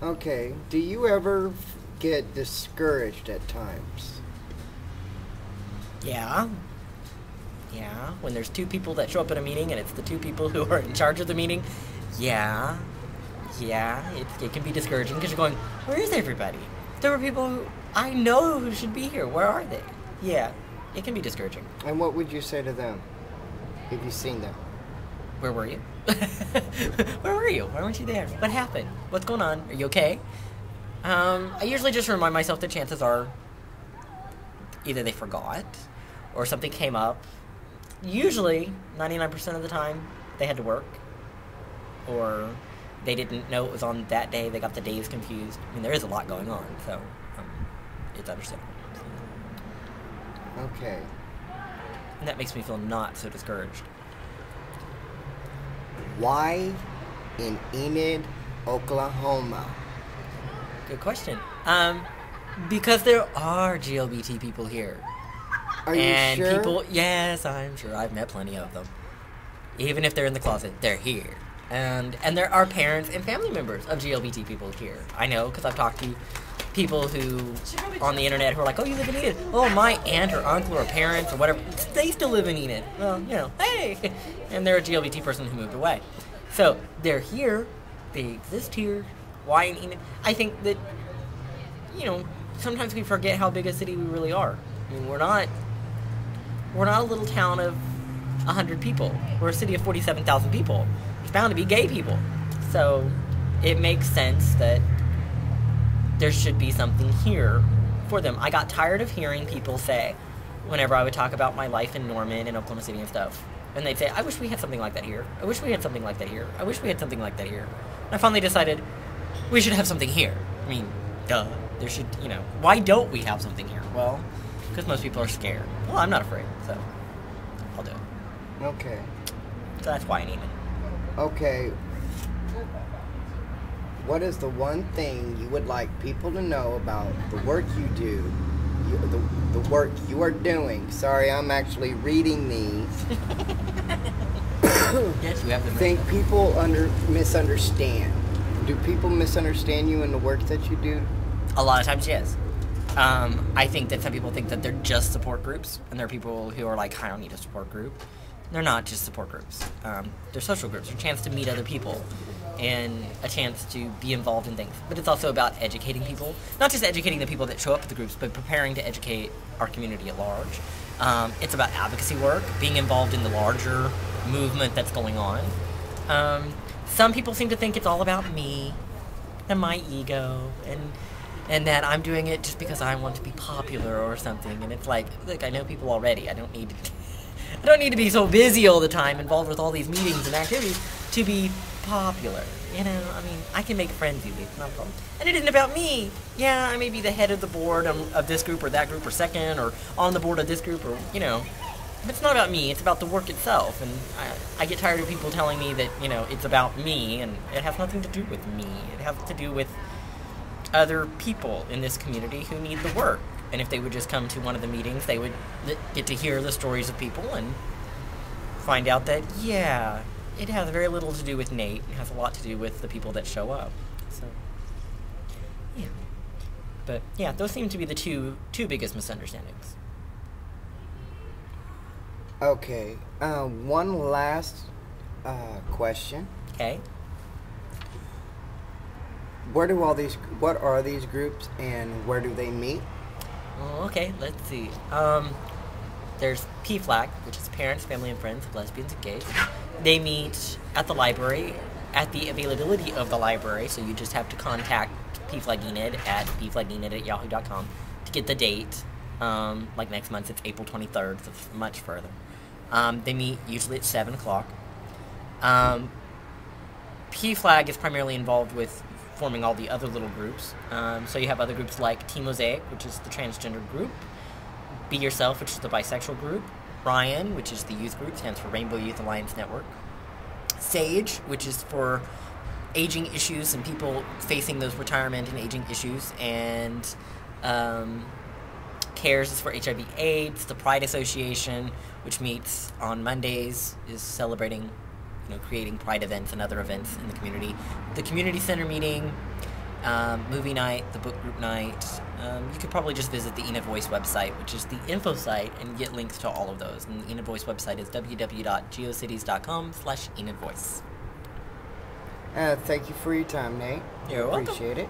Okay. Do you ever get discouraged at times? Yeah. Yeah. When there's two people that show up at a meeting and it's the two people who are in charge of the meeting, yeah. Yeah. It can be discouraging because you're going, where is everybody? There were people who I know who should be here. Where are they? Yeah. It can be discouraging. And what would you say to them if you've seen them? Where were you? Where were you? Why weren't you there? What happened? What's going on? Are you okay? I usually just remind myself that chances are either they forgot or something came up. Usually, 99% of the time, they had to work. Or they didn't know it was on that day. They got the days confused. I mean, there is a lot going on, so it's understandable. Okay. And that makes me feel not so discouraged. Why in Enid, Oklahoma? Good question. Because there are GLBT people here. Are you sure? Yes, I'm sure. I've met plenty of them. Even if they're in the closet, they're here. And there are parents and family members of GLBT people here. I know, because I've talked to people who, on the internet, who are like, oh, you live in Enid. Oh, my aunt or uncle or parents or whatever, they still live in Enid. Well, hey! And they're a GLBT person who moved away. So, they're here. They exist here. Why in Enid? I think that, sometimes we forget how big a city we really are. I mean, we're not a little town of 100 people. We're a city of 47,000 people. There's bound to be gay people. So, it makes sense that there should be something here for them. I got tired of hearing people say, whenever I would talk about my life in Norman and Oklahoma City and stuff, and they'd say, I wish we had something like that here. I wish we had something like that here. I wish we had something like that here. And I finally decided, we should have something here. I mean, duh. There should, why don't we have something here? Well, because most people are scared. Well, I'm not afraid, so I'll do it. Okay. So that's why I need it. Okay. What is the one thing you would like people to know about the work you do, the work you are doing? Sorry, I'm actually reading these. Yes, you have the think people misunderstand. Do people misunderstand you in the work that you do? A lot of times, yes. I think that some people think that they're just support groups, and there are people who are like, I don't need a support group. They're not just support groups. They're social groups. They're a chance to meet other people and a chance to be involved in things. But it's also about educating people. Not just educating the people that show up at the groups, but preparing to educate our community at large. It's about advocacy work, being involved in the larger movement that's going on. Some people seem to think it's all about me and my ego and that I'm doing it just because I want to be popular or something. And it's like, look, I know people already. I don't need to be so busy all the time, involved with all these meetings and activities to be popular. I can make friends easily. It's not a problem. And it isn't about me. Yeah, I may be the head of the board of this group or that group or second or on the board of this group or, But it's not about me. It's about the work itself. And I get tired of people telling me that, it's about me, and it has nothing to do with me. It has to do with other people in this community who need the work. And if they would just come to one of the meetings, they would get to hear the stories of people and find out that, yeah, it has very little to do with Nate. It has a lot to do with the people that show up. So, yeah. But, yeah, those seem to be the two biggest misunderstandings. Okay. One last question. Okay. What are these groups and where do they meet? Well, okay, let's see. There's PFLAG, which is Parents, Family, and Friends of Lesbians and Gays. They meet at the library, at the availability of the library, so you just have to contact PFLAG Enid at pflagenid@yahoo.com to get the date. Like next month, it's April 23rd, so it's much further. They meet usually at 7 o'clock. PFLAG is primarily involved with forming all the other little groups. So you have other groups like Team Mosaic, which is the transgender group, Be Yourself, which is the bisexual group, Ryan, which is the youth group, stands for Rainbow Youth Alliance Network, Sage, which is for aging issues and people facing those retirement and aging issues, and CARES is for HIV/AIDS, the Pride Association, which meets on Mondays, is celebrating, creating Pride events and other events in the community. The Community Center meeting movie night, the book group night. You could probably just visit the Enid Voice website, which is the info site, and get links to all of those. And the Enid Voice website is www.geocities.com/EnidVoice. Thank you for your time, Nate. You're welcome. Appreciate it.